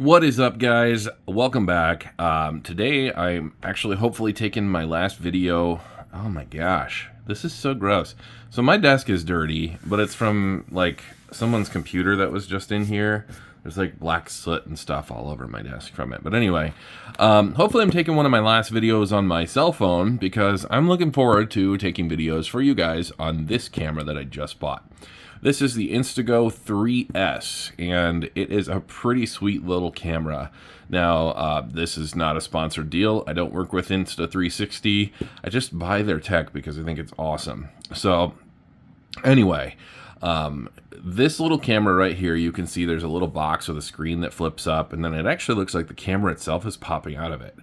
What is up, guys? Welcome back. Today I'm actually hopefully taking my last video. Oh my gosh, this is so gross. So my desk is dirty, but it's from like someone's computer that was just in here. There's like black soot and stuff all over my desk from it. But anyway, hopefully I'm taking one of my last videos on my cell phone because I'm looking forward to taking videos for you guys on this camera that I just bought. This is the Instago 3S, and it is a pretty sweet little camera. Now, this is not a sponsored deal. I don't work with Insta360. I just buy their tech because I think it's awesome. So, anyway, this little camera right here, you can see there's a little box with a screen that flips up, and then it actually looks like the camera itself is popping out of it.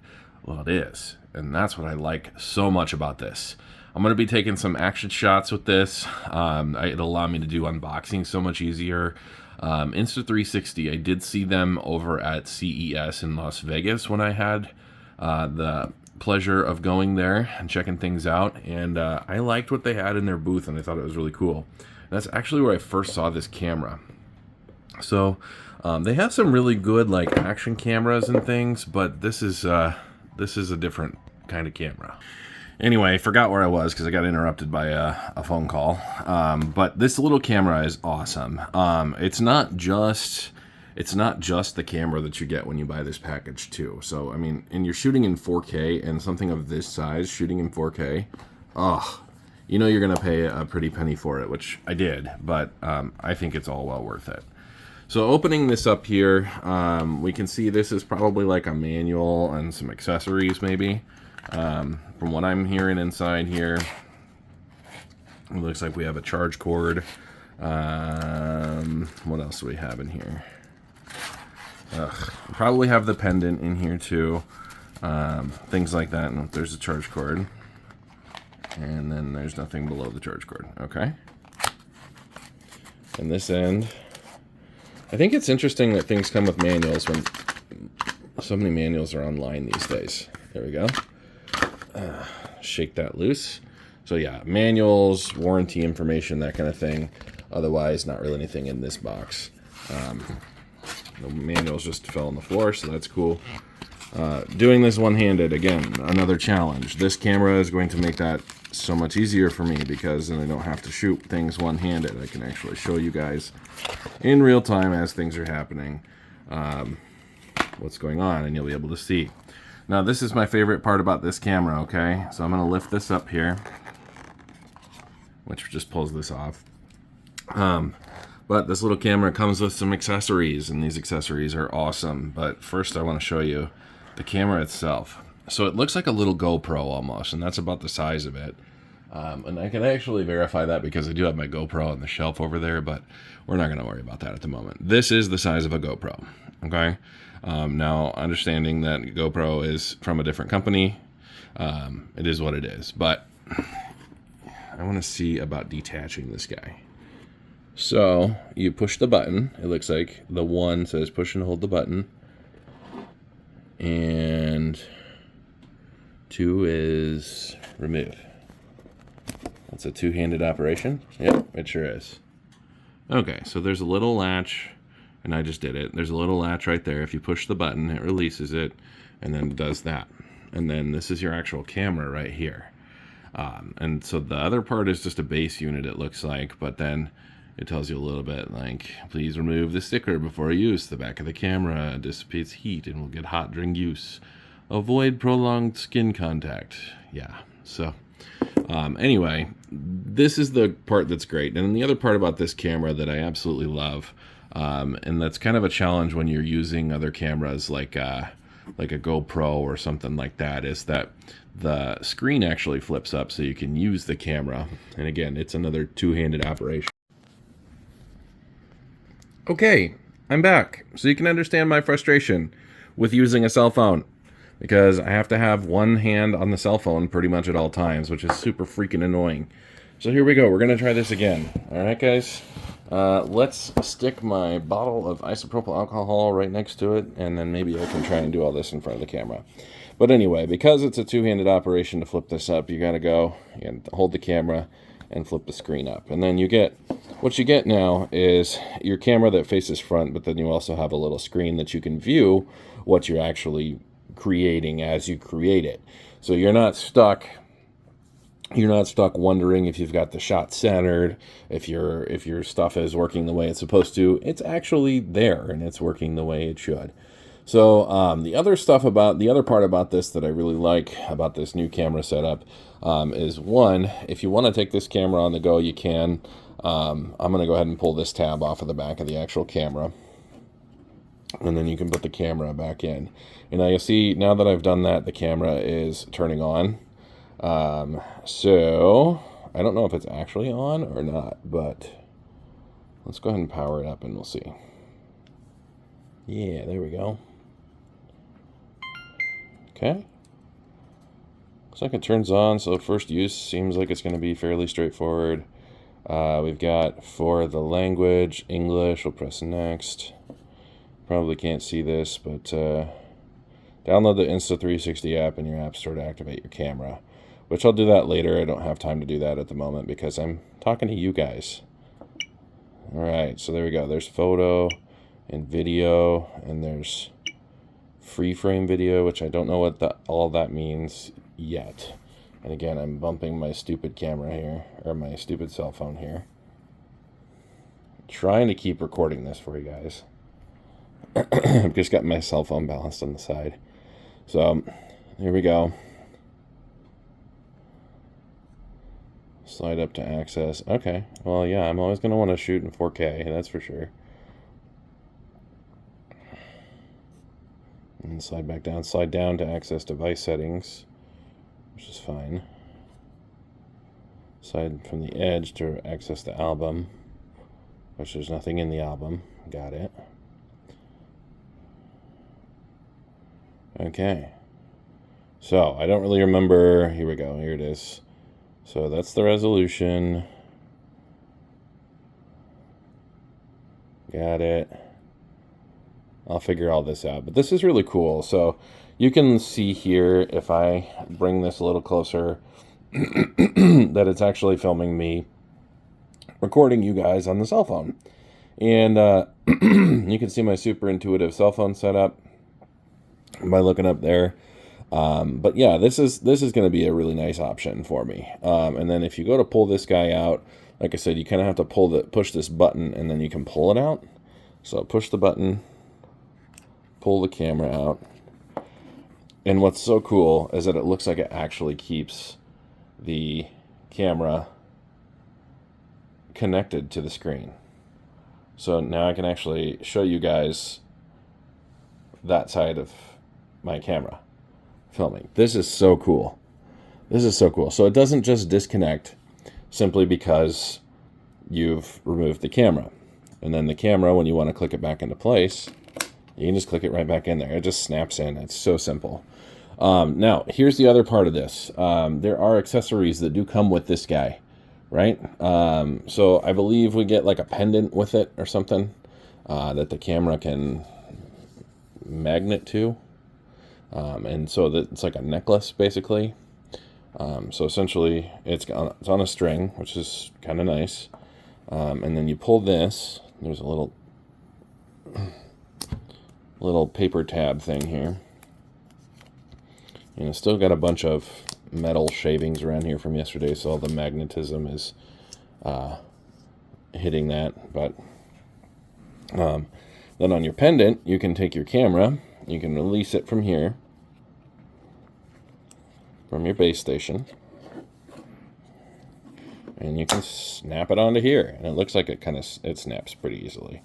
Well, it is, and that's what I like so much about this. I'm going to be taking some action shots with this. It'll allow me to do unboxing so much easier. Insta360, I did see them over at CES in Las Vegas when I had the pleasure of going there and checking things out. And I liked what they had in their booth, and I thought it was really cool. And that's actually where I first saw this camera. So they have some really good like action cameras and things, but this is a different kind of camera. Anyway, I forgot where I was because I got interrupted by a phone call. But this little camera is awesome. It's not just the camera that you get when you buy this package too. So I mean, and you're shooting in 4K, and something of this size shooting in 4K, you know you're gonna pay a pretty penny for it, which I did. But I think it's all well worth it. So opening this up here, we can see this is probably like a manual and some accessories maybe. From what I'm hearing inside here, it looks like we have a charge cord. What else do we have in here? Probably have the pendant in here too. Things like that. And there's a charge cord. And then there's nothing below the charge cord. Okay. And this end, I think it's interesting that things come with manuals when so many manuals are online these days. There we go. Shake that loose. So yeah, manuals, warranty information, that kind of thing. Otherwise, not really anything in this box. The manuals just fell on the floor, so that's cool. Doing this one-handed, again, another challenge. This camera is going to make that so much easier for me because then I don't have to shoot things one-handed. I can actually show you guys in real time as things are happening what's going on, and you'll be able to see. Now, this is my favorite part about this camera, okay? So I'm going to lift this up here, which just pulls this off. But this little camera comes with some accessories, and these accessories are awesome. But first, I want to show you the camera itself. So it looks like a little GoPro almost, and that's about the size of it. And I can actually verify that because I do have my GoPro on the shelf over there, but we're not going to worry about that at the moment. This is the size of a GoPro, okay? Now, understanding that GoPro is from a different company, it is what it is. But I want to see about detaching this guy. So you push the button. It looks like the one says push and hold the button. And 2 is remove. That's a two-handed operation. Yep, it sure is. Okay, so there's a little latch. And I just did it. There's a little latch right there. If you push the button, it releases it, and then it does that. And then this is your actual camera right here. And so the other part is just a base unit, it looks like, but then it tells you a little bit like, please remove the sticker before use. The back of the camera dissipates heat and will get hot during use. Avoid prolonged skin contact. Yeah, so anyway, this is the part that's great. And the other part about this camera that I absolutely love, and that's kind of a challenge when you're using other cameras like a GoPro or something like that, is that the screen actually flips up so you can use the camera. And again, it's another two-handed operation. Okay, I'm back. So you can understand my frustration with using a cell phone, because I have to have one hand on the cell phone pretty much at all times, which is super freaking annoying. So here we go. We're going to try this again. All right, guys. Let's stick my bottle of isopropyl alcohol right next to it, and then maybe I can try and do all this in front of the camera. But anyway, because it's a two-handed operation to flip this up, you got to go and hold the camera and flip the screen up. And then you get what you get now is your camera that faces front, but then you also have a little screen that you can view what you're actually creating as you create it. So you're not stuck wondering if you've got the shot centered, if your stuff is working the way it's supposed to. It's actually there and it's working the way it should. So the other part about this that I really like about this new camera setup is, one, if you want to take this camera on the go, you can. I'm going to go ahead and pull this tab off of the back of the actual camera, and then you can put the camera back in. And now you'll see, now that I've done that, the camera is turning on. So I don't know if it's actually on or not, but let's go ahead and power it up and we'll see. Yeah, there we go. Okay. Looks like it turns on, so first use seems like it's going to be fairly straightforward. We've got, for the language, English. We'll press next. Probably can't see this, but download the Insta360 app in your app store to activate your camera, which I'll do that later. I don't have time to do that at the moment because I'm talking to you guys. All right, so there we go. There's photo and video, and there's free frame video, which I don't know what all that means yet. And again, I'm bumping my stupid camera here, or my stupid cell phone here. Trying to keep recording this for you guys. I've just got my cell phone balanced on the side. So, here we go. Slide up to access. Okay, well, yeah, I'm always going to want to shoot in 4K, that's for sure. And slide back down. Slide down to access device settings, which is fine. Slide from the edge to access the album, which there's nothing in the album. Got it. Okay. So, I don't really remember. Here we go. Here it is. So, that's the resolution. Got it. I'll figure all this out. But this is really cool. So, you can see here, if I bring this a little closer, that it's actually filming me recording you guys on the cell phone. And you can see my super intuitive cell phone setup by looking up there. But yeah, this is going to be a really nice option for me. And then if you go to pull this guy out, like I said, you kind of have to push this button, and then you can pull it out. So push the button, pull the camera out. And what's so cool is that it looks like it actually keeps the camera connected to the screen. So now I can actually show you guys that side of my camera filming. This is so cool. This is so cool. So it doesn't just disconnect simply because you've removed the camera. And then the camera, when you want to click it back into place, you can just click it right back in there. It just snaps in. It's so simple. Now, here's the other part of this. There are accessories that do come with this guy, right? So I believe we get like a pendant with it or something that the camera can magnet to. And so it's like a necklace, basically. So essentially, it's on a string, which is kind of nice. And then you pull this. There's a little paper tab thing here. And it's still got a bunch of metal shavings around here from yesterday, so all the magnetism is hitting that. But then on your pendant, you can take your camera, you can release it from here, from your base station, and you can snap it onto here. And it looks like it snaps pretty easily.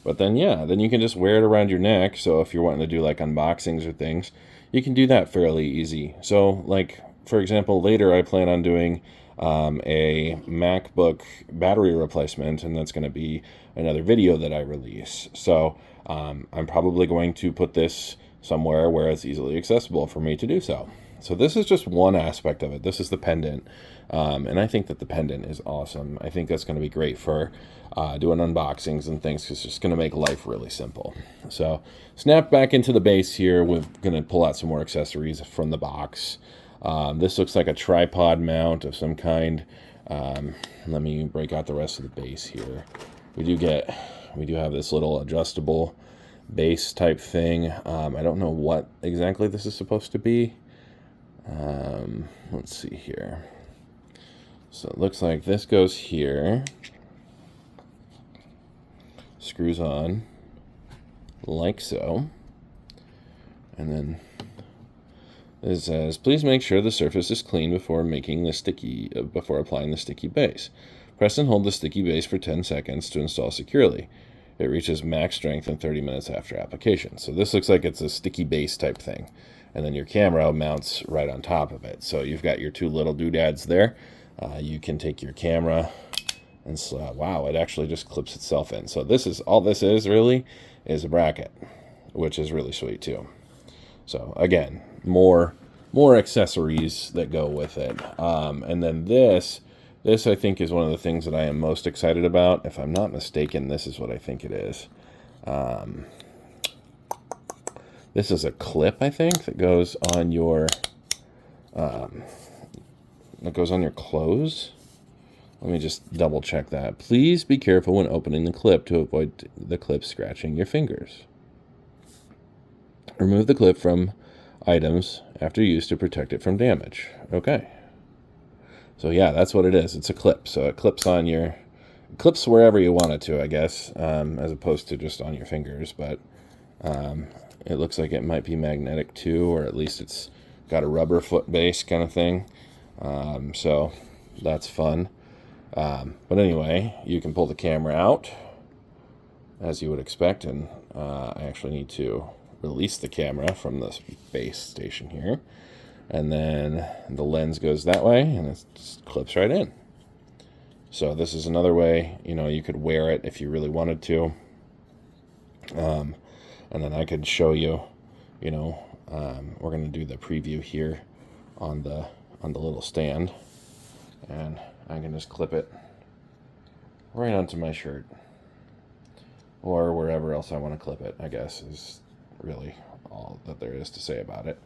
But then, yeah, then you can just wear it around your neck. So if you're wanting to do like unboxings or things, you can do that fairly easy. So like, for example, later I plan on doing a MacBook battery replacement, and that's going to be another video that I release. So I'm probably going to put this somewhere where it's easily accessible for me to do so. So this is just one aspect of it. This is the pendant. And I think that the pendant is awesome. I think that's going to be great for doing unboxings and things, because it's just going to make life really simple. So snap back into the base here. We're going to pull out some more accessories from the box. This looks like a tripod mount of some kind. Let me break out the rest of the base here. We do have this little adjustable base type thing. I don't know what exactly this is supposed to be. Let's see here. So it looks like this goes here, screws on like so, and then it says, please make sure the surface is clean before applying the sticky base. Press and hold the sticky base for 10 seconds to install securely. It reaches max strength in 30 minutes after application. So this looks like it's a sticky base type thing. And then your camera mounts right on top of it. So you've got your two little doodads there. You can take your camera and wow, it actually just clips itself in. So all this is really is a bracket, which is really sweet too. So again, more accessories that go with it. And then this I think is one of the things that I am most excited about. If I'm not mistaken, this is what I think it is. This is a clip, I think, that goes on your clothes. Let me just double check that. Please be careful when opening the clip to avoid the clip scratching your fingers. Remove the clip from items after use to protect it from damage. Okay. So yeah, that's what it is. It's a clip. So it clips wherever you want it to, I guess, as opposed to just on your fingers. But it looks like it might be magnetic too, or at least it's got a rubber foot base kind of thing. So that's fun. But anyway, you can pull the camera out as you would expect, and I actually need to release the camera from the base station here, and then the lens goes that way and it just clips right in. So this is another way, you could wear it if you really wanted to, and then I could show you, we're going to do the preview here on the little stand, and I can just clip it right onto my shirt or wherever else I want to clip it, I guess, is really all that there is to say about it.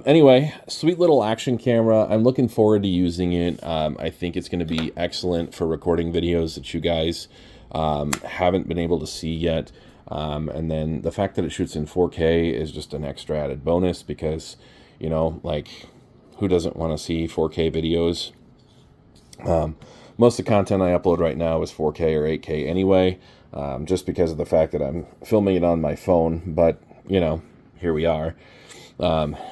Anyway, sweet little action camera. I'm looking forward to using it. I think it's going to be excellent for recording videos that you guys haven't been able to see yet. And then the fact that it shoots in 4K is just an extra added bonus because, who doesn't want to see 4K videos? Most of the content I upload right now is 4K or 8K anyway, just because of the fact that I'm filming it on my phone, but, here we are.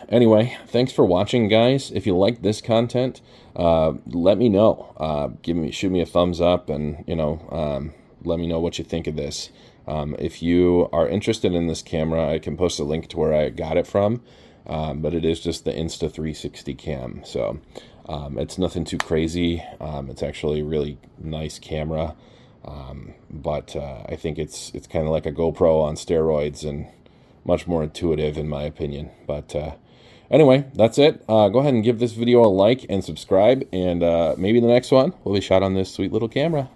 Anyway, thanks for watching, guys. If you like this content, let me know. Shoot me a thumbs up, and, let me know what you think of this. If you are interested in this camera, I can post a link to where I got it from, but it is just the Insta360 cam, so it's nothing too crazy. It's actually a really nice camera, but I think it's kind of like a GoPro on steroids and much more intuitive in my opinion. But anyway, that's it. Go ahead and give this video a like and subscribe, and maybe the next one will be shot on this sweet little camera.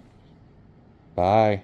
Bye.